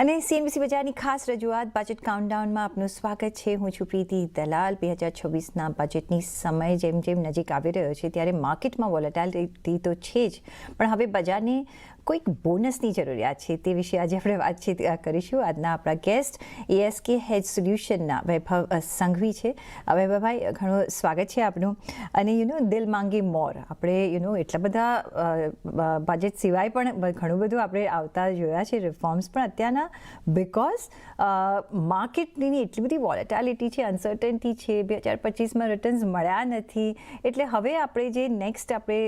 અને સીએનબીસી બજારની ખાસ રજૂઆત બજેટ કાઉન્ટડાઉનમાં આપનું સ્વાગત છે. હું છું પ્રીતિ દલાલ. 2024ના બજેટની સમય જેમ જેમ નજીક આવી રહ્યો છે ત્યારે માર્કેટમાં વોલેટિલિટી તો છે જ, પણ હવે બજારને કોઈક બોનસની જરૂરિયાત છે. તે વિશે આજે આપણે વાતચીત કરીશું. આજના આપણા ગેસ્ટ એએસકે હેજ સોલ્યુશનના વૈભવ સંઘવી છે. વૈભવભાઈ, ઘણું સ્વાગત છે આપનું. અને દિલ માંગે મોર, આપણે એટલા બધા બજેટ સિવાય પણ ઘણું બધું આપણે આવતા જોયા છે રિફોર્મ્સ, પણ અત્યારના બિકોઝ માર્કેટની એટલી બધી વોલેટિલિટી છે, અનસર્ટનિટી છે, 2025માં રિટર્ન્સ મળ્યા નથી, એટલે હવે આપણે જે નેક્સ્ટ આપણે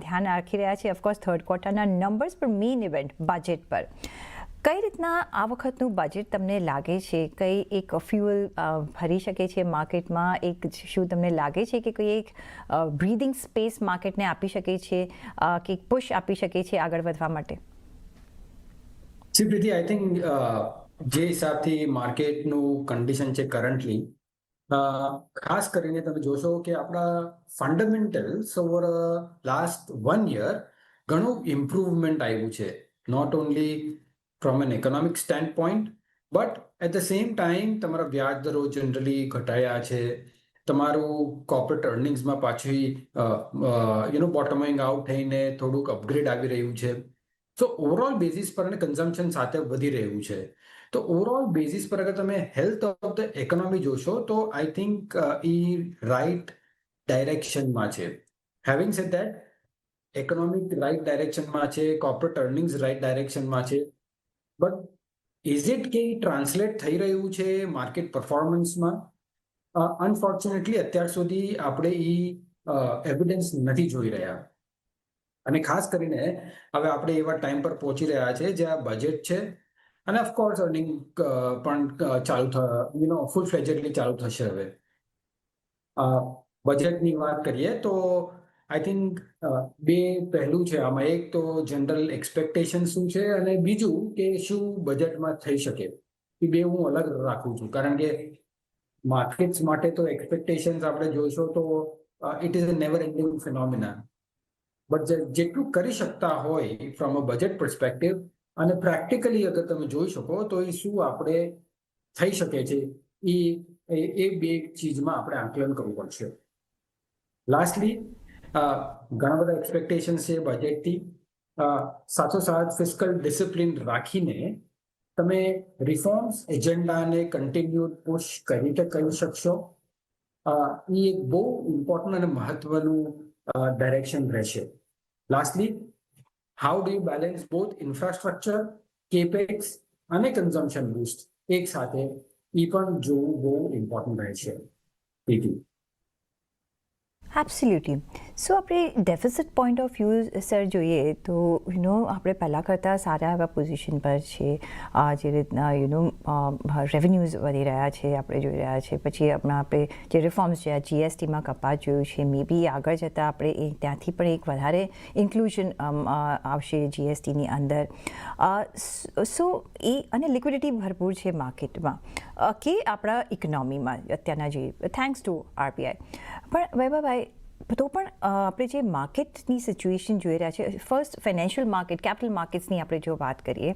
ધ્યાન રાખી રહ્યા છીએ ઓફકોર્સ થર્ડ ક્વાર્ટરના નંબર્સ, પણ મેઇન ઇવેન્ટ બજેટ પર. કઈ રીતના આ વખતનું બજેટ તમને લાગે છે? કઈ એક ફ્યુઅલ ભરી શકે છે માર્કેટમાં? શું તમને લાગે છે કે કોઈ એક બ્રીધિંગ સ્પેસ માર્કેટને આપી શકે છે કે પુશ આપી શકે છે આગળ વધવા માટે? પ્રીતિ, આઈ થિંક જે હિસાબથી માર્કેટનું કન્ડિશન છે કરન્ટલી, ખાસ કરીને તમે જોશો કે આપણા ફંડામેન્ટલ્સ ઓવર લાસ્ટ 1 year ઘણું ઇમ્પ્રુવમેન્ટ આવ્યું છે. Not only from an economic stand point, but at the same time તમારા વ્યાજ દરો જનરલી ઘટાયા છે. તમારું કોર્પોરેટ અર્નિંગ્સમાં પાછી બોટમિંગ આઉટ થઈને થોડુંક અપગ્રેડ આવી રહ્યું છે. સો ઓવરઓલ બેઝિસ પર અને કન્ઝમ્પશન સાથે વધી રહ્યું છે. તો ઓવરઓલ બેઝિસ પર અગર તમે હેલ્થ ઓફ ધ ઇકોનોમી જોશો તો આઈ થિંક એ રાઇટ ડાયરેક્શનમાં છે. Having said that, economic right ડાયરેક્શનમાં છે, કોર્પોરેટ અર્નિંગ્સ રાઇટ ડાયરેક્શનમાં છે, બટ ઇઝ ઇટ કે ટ્રાન્સલેટ થઈ રહ્યું છે માર્કેટ પરફોર્મન્સમાં? અનફોર્ચ્યુનેટલી અત્યાર સુધી આપણે એવિડન્સ નથી જોઈ રહ્યા. અને ખાસ કરીને હવે આપણે એવા ટાઈમ પર પહોંચી રહ્યા છે જ્યાં બજેટ છે અને ઓફકોર્સ અર્નિંગ પણ ચાલુ ફૂલ ફ્લેજેડલી ચાલુ થશે. હવે બજેટની વાત કરીએ તો આઈ થિંક બે પહેલું છે આમાં. એક તો જનરલ એક્સપેક્ટેશન શું છે, અને બીજું કે શું બજેટમાં થઈ શકે. એ બે હું અલગ રાખું છું, કારણ કે માર્કેટ્સ માટે તો એક્સપેક્ટેશન્સ આપણે જોઈશું તો it is a never ending phenomena. But જેટલું કરી શકતા હોય ફ્રોમ અ બજેટ પર્સપેક્ટિવ અને પ્રેક્ટિકલી અગર તમે જોઈ શકો તો એ શું આપણે થઈ શકે છે, એ બે ચીજમાં આપણે આકલન કરવું પડશે. લાસ્ટલી, ઘણા બધા એક્સપેક્ટેશન છે બજેટથી. સાથોસાથ ફિસ્કલ ડિસિપ્લિન રાખીને તમે રિફોર્મ્સ એજન્ડાને કન્ટિન્યુ પુશ કઈ રીતે કરી શકશો, એ એક બહુ ઇમ્પોર્ટન્ટ અને મહત્વનું ડાયરેક્શન રહેશે. Lastly, how do you balance both infrastructure, capex અને કન્ઝમ્પશન બૂસ્ટ એક સાથે, એ પણ જોવું બહુ ઇમ્પોર્ટન્ટ રહેશે. એબ્સોલ્યુટલી. સો આપણે deficit point of view sir જોઈએ તો આપણે પહેલાં કરતાં સારા એવા પોઝિશન પર છે. જે રીતના રેવન્યુઝ વધી રહ્યા છે આપણે જોઈ રહ્યા છે. પછી હમણાં આપણે જે રિફોર્મ્સ છે, જીએસટીમાં કપાત જોયું છે, મે બી આગળ જતાં આપણે ત્યાંથી પણ એક વધારે ઇન્ક્લુઝન આવશે જીએસટીની અંદર. સો અને લિક્વિડિટી ભરપૂર છે માર્કેટમાં કે આપણા ઇકોનોમીમાં અત્યારના જે થેન્ક્સ ટુ આરબીઆઈ. પણ વૈભવભાઈ, તો પણ આપણે જે માર્કેટની સિચ્યુએશન જોઈ રહ્યા છે, ફર્સ્ટ ફાઇનાન્શિયલ માર્કેટ, કેપિટલ માર્કેટ્સની આપણે જો વાત કરીએ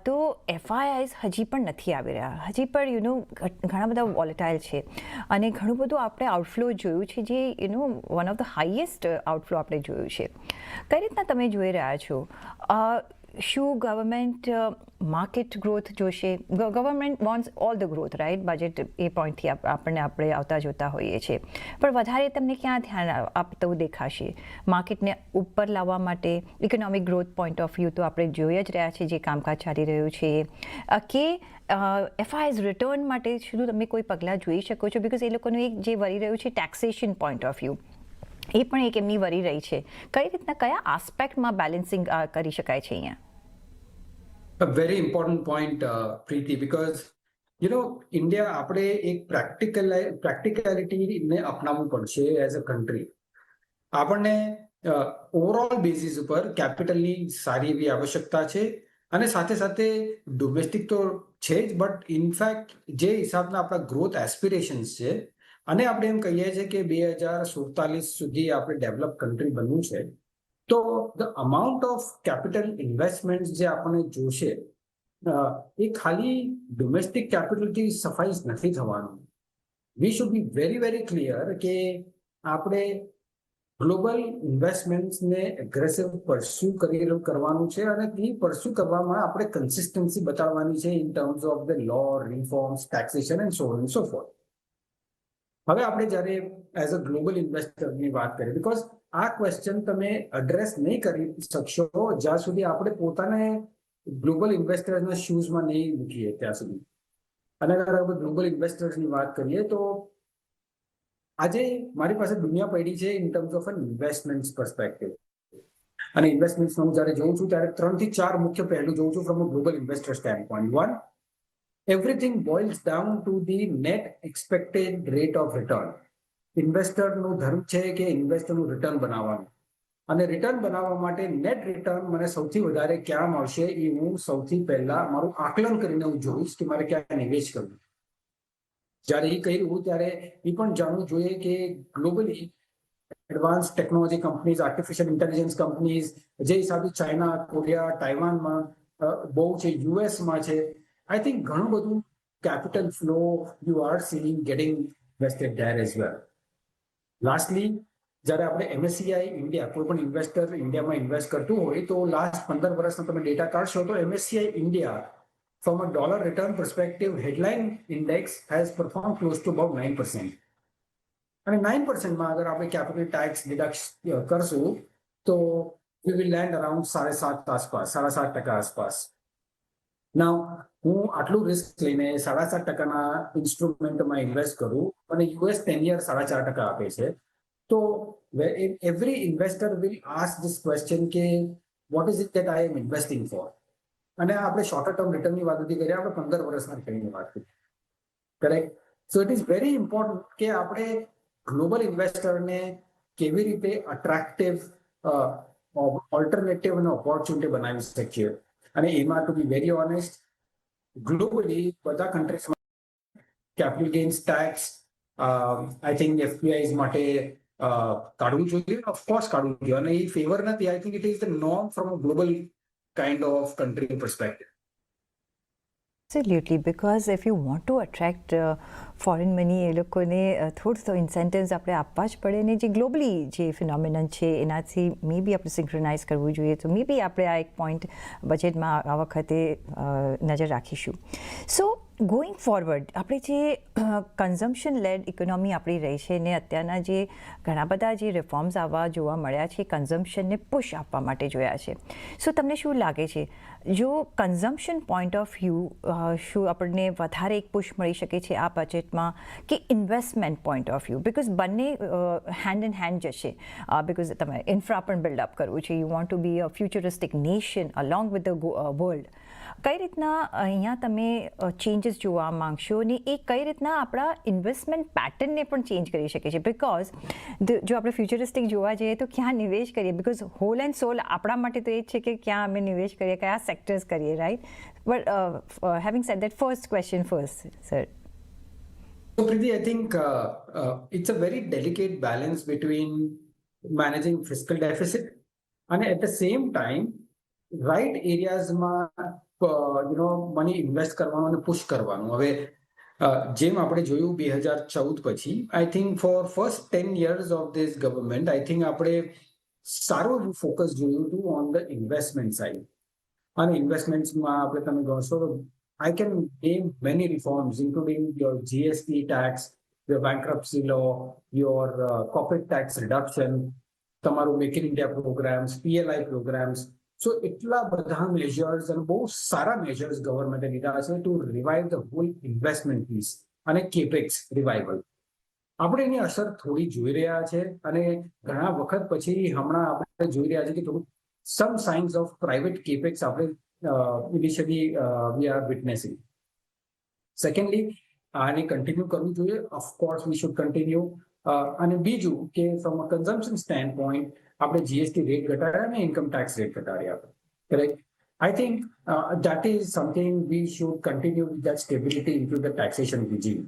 તો એફઆઈઆઈસ હજી પણ નથી આવી રહ્યા. હજી પણ ઘણા બધા વોલેટાઇલ છે અને ઘણું બધું આપણે આઉટફ્લો જોયું છે, જે one of the highest outflow આપણે જોયું છે. કઈ રીતના તમે જોઈ રહ્યા છો? શું ગવર્મેન્ટ માર્કેટ ગ્રોથ જોશે? Government wants all the growth, right? Budget એ પોઈન્ટથી આપણે આવતા જોતા હોઈએ છીએ, પણ વધારે તમને ક્યાં ધ્યાન આપતું દેખાશે માર્કેટને ઉપર લાવવા માટે? Economic growth point of view તો આપણે જોઈ જ રહ્યા છીએ જે કામકાજ ચાલી રહ્યું છે, કે એફઆઈઆઈઝ રિટર્ન માટે શું તમે કોઈ પગલાં જોઈ શકો છો? બિકોઝ એ લોકોનું એક જે વળી રહ્યું છે ટેક્સેશન પોઈન્ટ ઓફ વ્યૂ, એ પણ એક એમની વરી રહી છે. કઈ રીતના, કયા આસ્પેક્ટમાં બેલેન્સિંગ કરી શકાય છે અહીંયા? A very important point, Preeti, because India આપણે એક પ્રેક્ટિકાલિટીને અપનાવવું પડશે એઝ અ કન્ટ્રી. આપણને ઓવરઓલ બેઝિસ ઉપર કેપિટલની સારી એવી આવશ્યકતા છે, અને સાથે સાથે ડોમેસ્ટિક તો છે જ, બટ ઇનફેક્ટ જે હિસાબના આપણા ગ્રોથ એસ્પિરેશન્સ છે, અને આપણે એમ કહીએ છીએ કે 2047 સુધી આપણે ડેવલપ કન્ટ્રી બનવું છે, તો the amount of capital investment જે આપણને જોશે એ ખાલી ડોમેસ્ટિક કેપિટલથી સફાઈ નથી થવાનું. We should be very very clear કે આપણે ગ્લોબલ ઇન્વેસ્ટમેન્ટ્સને એગ્રેસિવ પરસ્યુ કરવાનું છે અને એ પરસ્યુ કરવામાં આપણે કન્સિસ્ટન્સી બતાવવાની છે in terms of the law, reforms, taxation and so on so forth. હવે આપણે જ્યારે એઝ અ ગ્લોબલ ઇન્વેસ્ટરની વાત કરીએ, બીકોઝ આ ક્વેશ્ચન તમે એડ્રેસ નહીં કરી શકશો જ્યાં સુધી આપણે પોતાને ગ્લોબલ ઇન્વેસ્ટર્સના શૂઝમાં નહીં મૂકીએ ત્યાં સુધી. અને અગર આપણે ગ્લોબલ ઇન્વેસ્ટર્સની વાત કરીએ તો આજે મારી પાસે દુનિયા પડી છે in terms of an investment perspective. અને ઇન્વેસ્ટમેન્ટ હું જ્યારે જોઉં છું ત્યારે 3 થી 4 મુખ્ય પહેલું જોઉં છું from a global investor stand point. One, everything boils down to the net expected rate of return. ઇન્વેસ્ટરનું ધર્મ છે કે ઇન્વેસ્ટરનું રિટર્ન બનાવવાનું, અને રિટર્ન બનાવવા માટે નેટ રિટર્ન મને સૌથી વધારે ક્યાં મળશે એ હું સૌથી પહેલા મારું આકલન કરીને હું જોઈશ કે મારે ક્યાં નિવેશ કરવું. જ્યારે એ કર્યું ત્યારે એ પણ જાણવું જોઈએ કે globally advance technology companies, artificial intelligence companies જે હિસાબે ચાઇના, કોરિયા, તાઇવાનમાં બહુ છે, યુએસમાં છે, આઈ થિંક ઘણું બધું capital flow you are seeing getting invested there as well. Lastly, જ્યારે આપણે MSCI ઇન્ડિયા, કોઈ પણ ઇન્વેસ્ટર ઇન્ડિયામાં ઇન્વેસ્ટ કરતું હોય તો લાસ્ટ 15 વર્ષનો તમે ડેટા કાઢશો તો MSCI India from a dollar return perspective, headline index has performed close to about 9%. અને 9%માં અગર આપણે કેપિટલ ટેક્સ ડિડક્ટ કરશું તો we will land around 7.5 આસપાસ, 7.5% આસપાસ. નાઉ હું આટલું રિસ્ક લઈને 7.5%ના ઇન્સ્ટ્રુમેન્ટમાં ઇન્વેસ્ટ કરું અને US 10 year 4.5% આપે છે, તો every investor will ask this question કે what is it that I am investing for? અને આપણે શોર્ટર ટર્મ રિટર્નની વાત નથી કરીએ, આપણે 15 વર્ષના રિટર્નની વાત કરીએ. Correct? So it is very important કે આપણે ગ્લોબલ ઇન્વેસ્ટરને કેવી રીતે અટ્રેક્ટિવ ઓલ્ટરનેટિવ અને ઓપોર્ચ્યુનિટી બનાવી શકીએ. અને એમાં to be very honest, globally બધા કન્ટ્રીઝમાં capital gains tax I think FPIs માટે કાઢવું જોઈએ, ઓફકોર્સ કાઢવું જોઈએ, અને એ ફેવર નથી. I think it is the norm from a global kind of country perspective. Absolutely, because if you want to attract foreign money, એ લોકોને થોડું તો ઇન્સેન્ટિવ્સ આપણે આપવા જ પડે ને. જે ગ્લોબલી જે ફિનોમિનન છે એનાથી મે બી આપણે સિંક્રનાઇઝ કરવું જોઈએ. તો મે બી આપણે આ એક પોઈન્ટ બજેટમાં આ વખતે નજર રાખીશું. સો ગોઈંગ ફોરવર્ડ, આપણે જે કન્ઝમ્પશન લેડ ઇકોનોમી આપણી રહી છે ને અત્યારના જે ઘણા બધા જે રિફોર્મ્સ આવવા જોવા મળ્યા છે કન્ઝમ્પશનને પુશ આપવા માટે જોયા છે. સો તમને શું લાગે છે, જો કન્ઝમ્પશન પોઈન્ટ ઓફ વ્યૂ શું આપણને વધારે એક પુશ મળી શકે છે આ બજેટમાં કે investment point of view? Because બંને હેન્ડ ઇન હેન્ડ જશે. બિકોઝ તમારે ઇન્ફ્રા પણ બિલ્ડઅપ કરવું છે, you want to be a futuristic nation along with the world. કઈ રીતના અહીંયા તમે ચેન્જીસ જોવા માંગશો ને એ કઈ રીતના આપણા ઇન્વેસ્ટમેન્ટ પેટર્નને પણ ચેન્જ કરી શકે છે? બિકોઝ જો આપણે ફ્યુચરિસ્ટિક જોવા જઈએ તો ક્યાં નિવેશ કરીએ? બિકોઝ હોલ એન્ડ સોલ આપણા માટે તો એ જ છે કે ક્યાં અમે નિવેશ કરીએ, કયા સેક્ટર્સ કરીએ, right? But having sad that, first question first, sir. So, Preeti, I think it's a very delicate balance between managing fiscal deficit and at the same time, right areasમાં મની ઇન્વેસ્ટ કરવાનું અને push કરવાનું. હવે જેમ આપણે જોયું 2014 પછી, I think for first 10 years of this government, I think આપણે સારું એવું ફોકસ જોયું હતું ઓન ધ ઇન્વેસ્ટમેન્ટ સાઇડ. અને ઇન્વેસ્ટમેન્ટ્સમાં આપણે તમે ગણશો તો I can name many reforms, including your GST tax, your bankruptcy law, your corporate tax reduction, તમારું make in India programmes, PLI programmes. So એટલા બધા મેજર્સ અને બહુ સારા મેજર્સ ગવર્મેન્ટે લીધા છે to revive the whole investment piece અને capex revival. આપણે એની અસર થોડી જોઈ રહ્યા છે અને ઘણા વખત પછી હમણાં આપણે જોઈ રહ્યા છે કે થોડું some signs of private capex આપણે initially we are witnessing. Secondly, આને કન્ટિન્યુ કરવું જોઈએ. Of course we should continue. અને બીજું કે from a consumption standpoint આપણે GST રેટ ઘટાડ્યા અને ઇન્કમ ટેક્સ રેટ ઘટાડ્યા. Correct? I think that is something we should continue with that stability into the taxation regime.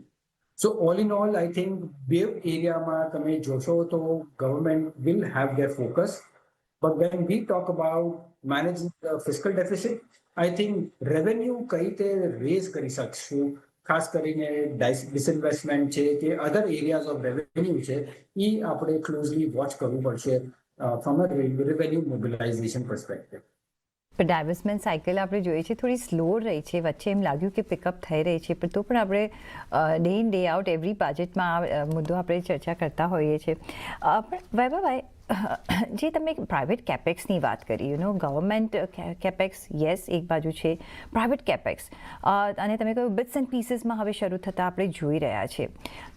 So all in all, I think બે એરિયામાં તમે જોશો તો government will have their focus. But when we talk about managing the fiscal deficit, I think revenue કઈ રીતે rays કરી શકશું, ખાસ કરીને ડિસઇન્વેસ્ટમેન્ટ છે કે અધર એરિયાઝ ઓફ રેવન્યુ છે, એ આપણે ક્લોઝલી વોચ કરવું પડશે from a revenue mobilisation perspective. પણ ડાયવર્સમેન્ટ સાયકલ આપણે જોઈએ છે થોડી સ્લો રહી છે, વચ્ચે એમ લાગ્યું કે પિકઅપ થઈ રહી છે, પણ તો પણ આપણે day in day out every બજેટમાં આ મુદ્દો આપણે ચર્ચા કરતા હોઈએ છીએ. પણ વૈભવભાઈ, જે તમે પ્રાઇવેટ કેપેક્સની વાત કરી, ગવર્મેન્ટ કેપેક્સ યસ એક બાજુ છે, પ્રાઇવેટ કેપેક્સ અને તમે કહ્યું બિટ્સ એન્ડ પીસીસમાં હવે શરૂ થતાં આપણે જોઈ રહ્યા છીએ.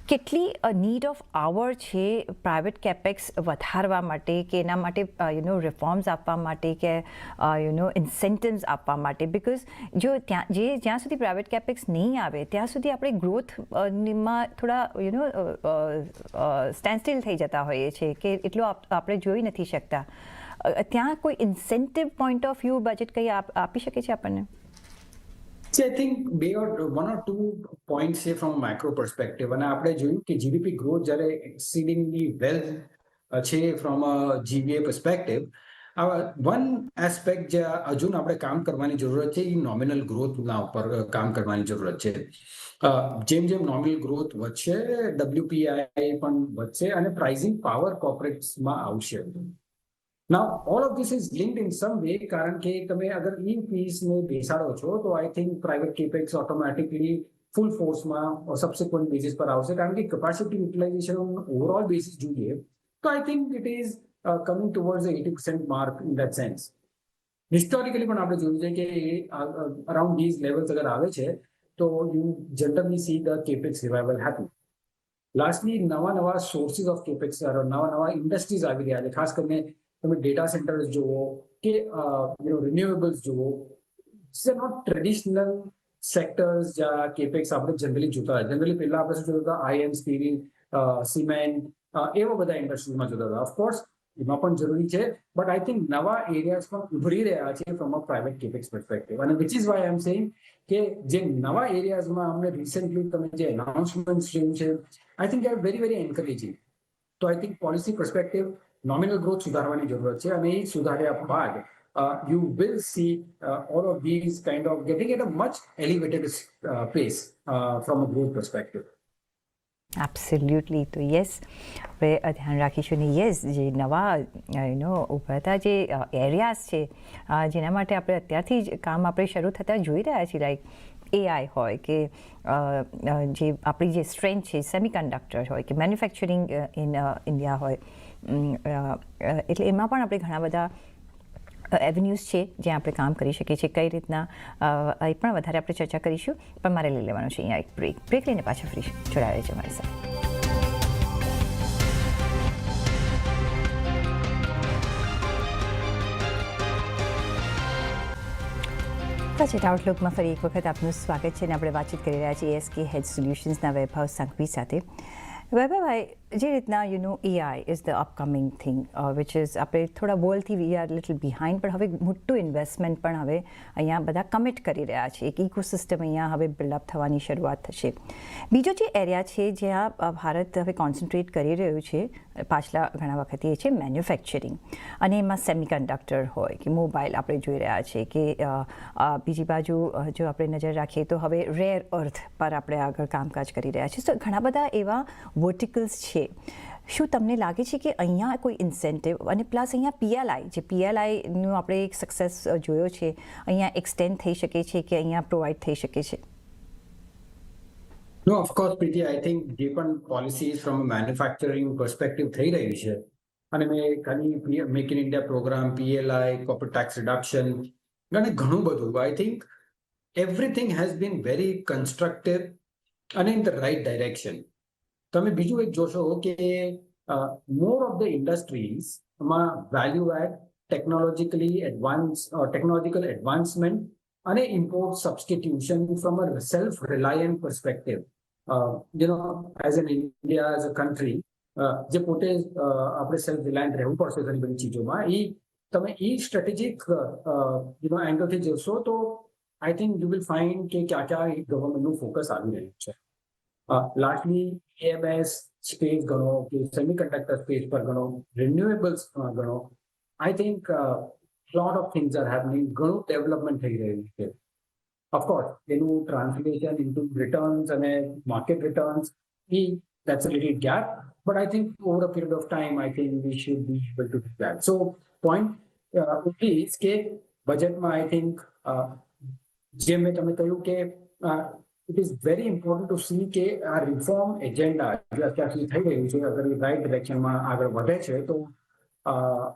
કેટલી નીડ ઓફ આવર છે પ્રાઇવેટ કેપેક્સ વધારવા માટે, કે એના માટે રિફોર્મ્સ આપવા માટે, કે ઇન્સેન્ટિવ્સ આપવા માટે? બિકોઝ જો જ્યાં સુધી પ્રાઇવેટ કેપેક્સ નહીં આવે ત્યાં સુધી આપણે ગ્રોથમાં થોડા સ્ટેન્ડ સ્ટીલ થઈ જતા હોઈએ છીએ, કે એટલું આપણે જોઈ નથી શકતા. ત્યાં કોઈ incentive point of view budget કંઈ આપી શકે છે આપણને? I think one or two points છે from a macro perspective. અને આપણે જોયું કે જીડીપી ગ્રોથ જ્યારે exceedingly well છે from a GVA perspective, one aspect જે હજુ આપણે કામ કરવાની જરૂરત છે એ નોમિનલ ગ્રોથના ઉપર કામ કરવાની જરૂરત છે. જેમ જેમ નોમિનલ ગ્રોથ વધશે, WPI પણ વધશે અને પ્રાઇસિંગ પાવર કોર્પોરેટ્સમાં આવશે. Now, all of this is linked in some way, કારણ કે તમે અગર એ પીસને બેસાડો છો તો I think private capex automatically full ફોર્સમાં સબસિક્વન્ટ બેસિસ પર આવશે, કારણ કે કેપેસિટી યુટિલાઇઝેશન ઓવરઓલ બેસિસ જોઈએ તો I think it is coming towards 80% mark in that sense. Historically પણ આપણે જોયું છે કે અરાઉન્ડ ધીઝ લેવલ્સ અગર આવે છે તો you generally see the capex revival happen. Lastly નવા સોર્સિસ ઓફ કેપેક્સ, નવા ઇન્ડસ્ટ્રીઝ આવી રહ્યા છે, ખાસ કરીને તમે ડેટા સેન્ટર્સ જુઓ કે રિન્યુએબલ્સ જુઓ. This are not traditional sectors જ્યાં કેપેક્સ આપણે જનરલી જોતા હતા. જનરલી પહેલા આપણે શું જોતા હતા, આયર્ન, સ્ટીલ, સિમેન્ટ, એવા બધા ઇન્ડસ્ટ્રીઝમાં જોતા હતા. ઓફકોર્સ એમાં પણ જરૂરી છે, બટ આઈ થિંક નવા એરિયાઝ પણ ઉભરી રહ્યા છે from a private capex perspective. અને which is why I am saying કે જે નવા એરિયાઝમાં અમને રિસેન્ટલી તમે જે એનાઉન્સમેન્ટ જોયું છે, I think are very very encouraging. તો I think policy perspective nominal growth સુધારવાની જરૂરત છે, અને એ સુધાર્યા બાદ you will see all of these kind of getting at a much elevated pace from a growth perspective. Absolutely. તો yes, આપણે ધ્યાન રાખીશું. ને યસ, જે નવા ઉભરતા જે એરિયાઝ છે જેના માટે આપણે અત્યારથી જ કામ આપણે શરૂ થતાં જોઈ રહ્યા છીએ, લાઈક AI હોય કે જે આપણી જે સ્ટ્રેન્થ છે સેમિકન્ડક્ટર હોય કે મેન્યુફેક્ચરિંગ ઇન ઇન્ડિયા હોય, એટલે એમાં પણ આપણે ઘણા બધા એવન્યુઝ છે જ્યાં આપણે કામ કરી શકીએ છીએ. કઈ રીતના એ પણ વધારે આપણે ચર્ચા કરીશું, પણ મારે લઈ લેવાનું છે અહીંયા એક બ્રેક લઈને પાછા ફરી જોડાયા છે મારી સાથે. બજેટ આઉટલુકમાં ફરી એક વખત આપનું સ્વાગત છે, અને આપણે વાતચીત કરી રહ્યા છીએ ASK હેડ સોલ્યુશન્સના વૈભવ સંઘવી સાથે. વૈભવભાઈ, જે રીતના AI is the upcoming thing which is, આપણે થોડા વર્લ્ડથી વી આર લિટલ બિહાઇન્ડ, પણ હવે મોટું ઇન્વેસ્ટમેન્ટ પણ હવે અહીંયા બધા કમિટ કરી રહ્યા છે. એક ઇકોસિસ્ટમ અહીંયા હવે બિલ્ડઅપ થવાની શરૂઆત થશે. બીજો જે એરિયા છે જ્યાં ભારત હવે કોન્સન્ટ્રેટ કરી રહ્યું છે પાછલા ઘણા વખતથી, એ છે મેન્યુફેક્ચરિંગ. અને એમાં સેમિકન્ડક્ટર હોય કે મોબાઈલ આપણે જોઈ રહ્યા છે, કે બીજી બાજુ જો આપણે નજર રાખીએ તો હવે રેર અર્થ પર આપણે આગળ કામકાજ કરી રહ્યા છીએ. તો ઘણા બધા એવા વર્ટિકલ્સ છે. શું તમને લાગે છે કે અહીંયા કોઈ ઇન્સેન્ટિવ, અને પ્લસ અહીંયા PLI, જે PLIનું આપણે એક સક્સેસ જોયો છે, અહીંયા એક્સટેન્ડ થઈ શકે છે કે અહીંયા પ્રોવાઈડ થઈ શકે છે? No, of course, Preeti, I think જે પણ પોલિસીઝ ફ્રોમ મેન્યુફેક્ચરિંગ પર્સપેક્ટિવ થઈ રહી છે, અને મેં ખાલી make in India programme, PLI, corporate tax reduction, અને ઘણું બધું, I think everything has been very constructive અને ઇન ધ રાઇટ ડાયરેક્શન. તમે બીજું એક જોશો કે મોર ઓફ ધ ઇન્ડસ્ટ્રીઝમાં વેલ્યુ એડ, ટેકનોલોજીકલ એડવાન્સમેન્ટ અને import substitution from a self reliant perspective. As an India, as a country, જે પોતે આપણે સેલ્ફ રિલાયન્ટ રહેવું પડશે ઘણી બધી ચીજોમાં, તમે સ્ટ્રેટેજિક એંગલથી જોશો તો I think you will find કે ક્યાં ગવર્મેન્ટનું ફોકસ આવી રહ્યું છે. લાસ્ટલી AMS સ્પેસ ગણો કે સેમિકન્ડક્ટર સ્પેસ પર ગણો, રિન્યુએબલ્સ ગણો, I think lot of things are happening. ઘણું ડેવલપમેન્ટ થઈ રહ્યું છે. ઓફકોર્સ એનું ટ્રાન્સલેશન ઇન્ટુ રિટર્ન્સ અને market returns that's a little gap. But I think over a period of time, I think we should be able to do that. So point is કે બજેટમાં I think જે મેં તમે કહ્યું કે it is very important to see કે આ reform agenda જે અત્યારથી થઈ રહ્યું છે અગર એ રાઇટ ડિરેક્શનમાં આગળ વધે છે તો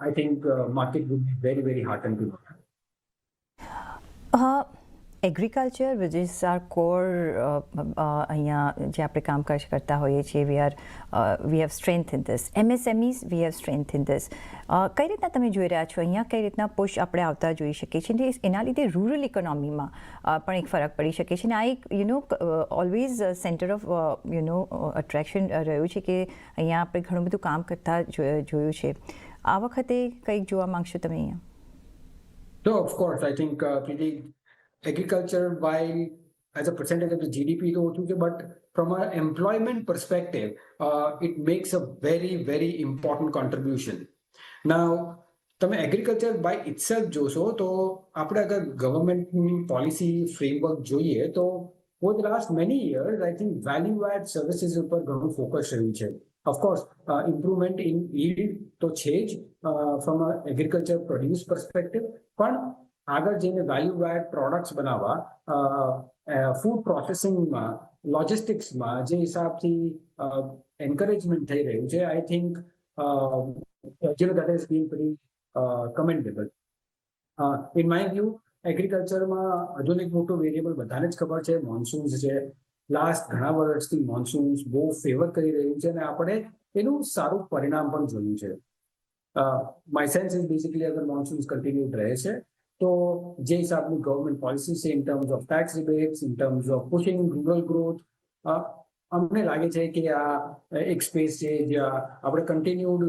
I think market would be very, very heartened to know that. Agriculture which is our core અહીંયા જે આપણે કામ કરતા હોઈએ છીએ we have strength in this MSMEs we have strength in this કઈ રીતના તમે જોઈ રહ્યા છો અહીંયા કઈ રીતના પુશ આપણે આવતા જોઈ શકીએ છીએ એના લીધે રૂરલ ઇકોનોમીમાં પણ એક ફરક પડી શકે છે અને આ એક ઓલવેઝ સેન્ટર ઓફ અટ્રેક્શન રહ્યું છે કે અહીંયા આપણે ઘણું બધું કામ કરતા જોયું છે આ વખતે કંઈક જોવા માંગશો તમે અહીંયા? So of course I think pretty agriculture while as a percentage of the GDP તો ઓછું છે but from an employment perspective it makes a very very important contribution. Now તમે એગ્રીકલ્ચર બાય ઇટસેલ્ફ જોશો તો આપણે અગર ગવર્મેન્ટની પોલિસી ફ્રેમવર્ક જોઈએ તો for the last many years I think value add services ઉપર ઘણું ફોકસ રહ્યું છે. Of course improvement in yield તો છે જ from a agriculture produce perspective પણ આગળ જઈને વેલ્યુ એડ પ્રોડક્ટ્સ બનાવવા ફૂડ પ્રોસેસિંગમાં લોજિસ્ટિક્સમાં જે હિસાબથી એન્કરેજમેન્ટ થઈ રહ્યું છે I think that has been pretty commendable. In my view એગ્રીકલ્ચરમાં હજુ એક મોટો વેરિયેબલ બધાને જ ખબર છે મોન્સૂન્સ છે. લાસ્ટ ઘણા વર્ષથી મોન્સૂન્સ બહુ ફેવર કરી રહ્યું છે અને આપણે એનું સારું પરિણામ પણ જોયું છે. માય સેન્સ ઇઝ બેસિકલી અગર મોન્સૂન્સ કન્ટિન્યુડ રહે છે તો જે હિસાબની ગવર્મેન્ટ પોલિસી છે in terms of tax rebates in terms of pushing rural growth અમને લાગે છે કે આ એક સ્પેસ છે જ્યાં આપણે કન્ટિન્યુડ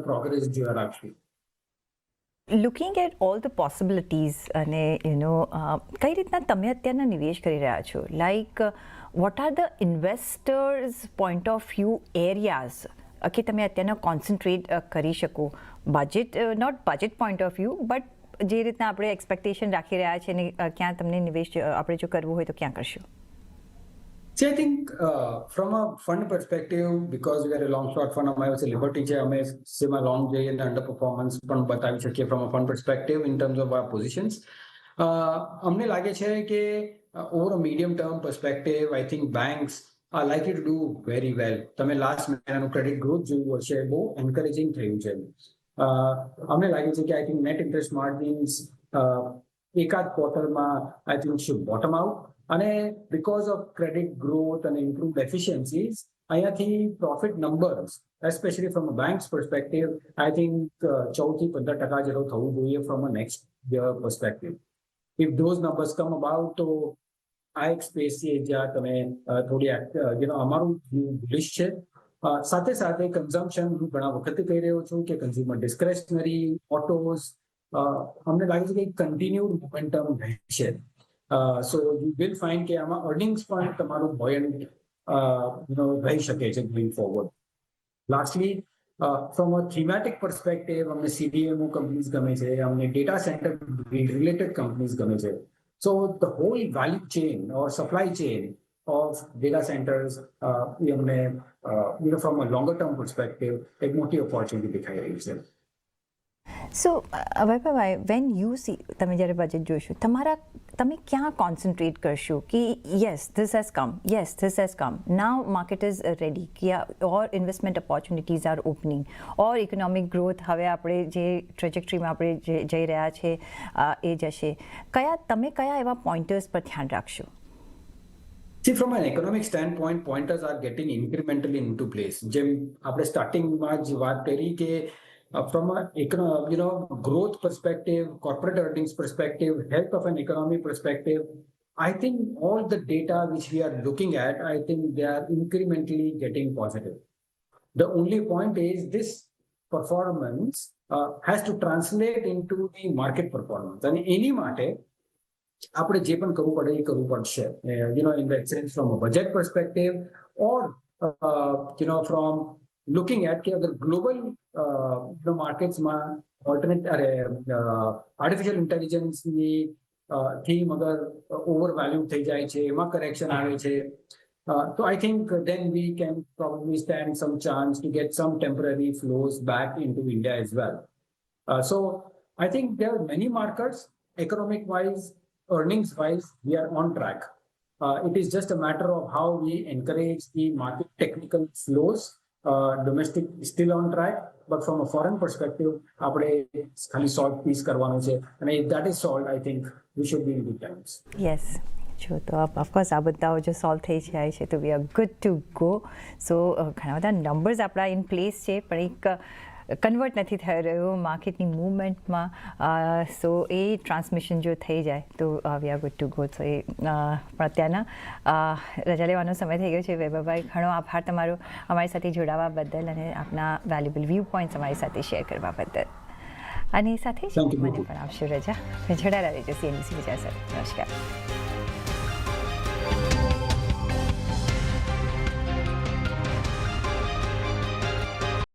પ્રોગ્રેસ જોયા રાખશું. Looking at all the possibilities અને કઈ રીતના તમે અત્યારના નિવેશ કરી રહ્યા છો like what are the investors point of view areas કે તમે અત્યારના કોન્સન્ટ્રેટ કરી શકો budget not budget point of view but જે રીતના આપણે એક્સપેક્ટેશન રાખી રહ્યા છે ને ક્યાં તમને નિવેશ આપણે જો કરવું હોય તો ક્યાં કરશો? See, I think from a fund perspective, because we are a long short fund, અમારી પાસે લિબર્ટી છે અમે સેમાં લોંગ જઈએ અને અંડર પરફોર્મન્સ પણ બતાવી શકીએ from a fund perspective in terms of our positions. અમને લાગે છે કે over a medium term perspective, I think banks are likely to do very well. તમે લાસ્ટ મહિનાનું ક્રેડિટ ગ્રોથ જોયું હશે બહુ એન્કરેજિંગ થયું છે. અમને લાગે છે કે I think net interest margins એકાદ ક્વાર્ટરમાં I think should bottom out અને બીકોઝ ઓફ ક્રેડિટ ગ્રોથ અને ઇમ્પ્રુવડ એફિશિયન્સીઝ અહીંયાથી profit numbers especially from a banks perspective I think 14 થી 15% જેટલો થવું જોઈએ from a next year perspective. If those numbers come about તો આ એક સ્પેસ છે જ્યાં તમે થોડી અમારું બુલિશ છે. સાથે સાથે કન્ઝમ્પશન હું ઘણા વખતે કહી રહ્યો છું કે કન્ઝ્યુમર ડિસ્ક્રેશનરી ઓટોઝ અમને લાગે છે કે કન્ટિન્યુડ મોમેન્ટમ રહેશે. સો યુ વિલ ફાઇન્ડ કે આમાં અર્નિંગ્સ પણ તમારું બોયન્ટ રહી શકે છે going forward. Lastly from a thematic perspective અમને CDMO કંપનીઝ ગમે છે અમને ડેટા સેન્ટર રિલેટેડ કંપનીઝ ગમે છે. So the whole value chain or supply chain of data centers from a longer term perspective એક મોટી ઓપોર્ચ્યુનિટી દેખાઈ રહી છે. સો વૈભવભાઈ વેન યુ સી તમે જ્યારે બજેટ જોશો તમે ક્યાં કોન્સન્ટ્રેટ કરશો કે yes this has come now market is ready કે or investment opportunities are opening or economic growth હવે આપણે જે ટ્રેજેક્ટરીમાં આપણે જઈ રહ્યા છે એ જશે તમે કયા એવા પોઈન્ટર્સ પર ધ્યાન રાખશો? See, from an economic standpoint, pointers are getting incrementally into place. જેમ આપણે સ્ટાર્ટિંગમાં જ વાત કરી કે from a growth perspective, corporate earnings perspective, health of an economy perspective, I think all the data which we are looking at, I think they are incrementally getting positive. The only point is this performance has to translate into the market performance. અને એની માટે આપણે જે પણ કરવું પડે એ કરવું પડશે in that sense from a budget perspective or from looking at કે અગર ગ્લોબલ માર્કેટ્સમાં ઓલ્ટરનેટ આર્ટિફિશિયલ ઇન્ટેલિજન્સની થીમ અગર ઓવર વેલ્યુ થઈ જાય છે, એમાં કરેક્શન આવે છે, તો I think then we can probably stand some chance to get some temporary flows back into India as well. So I think there are many markers, economic-wise, earnings-wise, we are on track. It is just a matter of how we encourage the market technical flows. Domestic is still on track, but from a foreign perspective, આપણે ખાલી solve piece કરવાનું છે, અને if that is solved, I think we should be in good times. Yes જો તો of course આ બધાઓ જો solve થઈ જાય છે તો we are good to go. So ઘણા બધા નંબર્સ આપણા ઇન પ્લેસ છે, પણ એક કન્વર્ટ નથી થઈ રહ્યો માર્કેટની મૂવમેન્ટમાં. સો એ ટ્રાન્સમિશન જો થઈ જાય તો we are good to go. So એ પણ અત્યારના રજા લેવાનો સમય થઈ ગયો છે. વૈભવભાઈ, ઘણો આભાર તમારો અમારી સાથે જોડાવા બદલ અને આપના વેલ્યુબલ વ્યૂ પોઈન્ટ્સ અમારી સાથે શેર કરવા બદલ. અને સાથે જ Thank you. મને પણ આપશો રજા. જોડાયેલા રહેજો CNBC ગુજરાત સાથે. નમસ્કાર.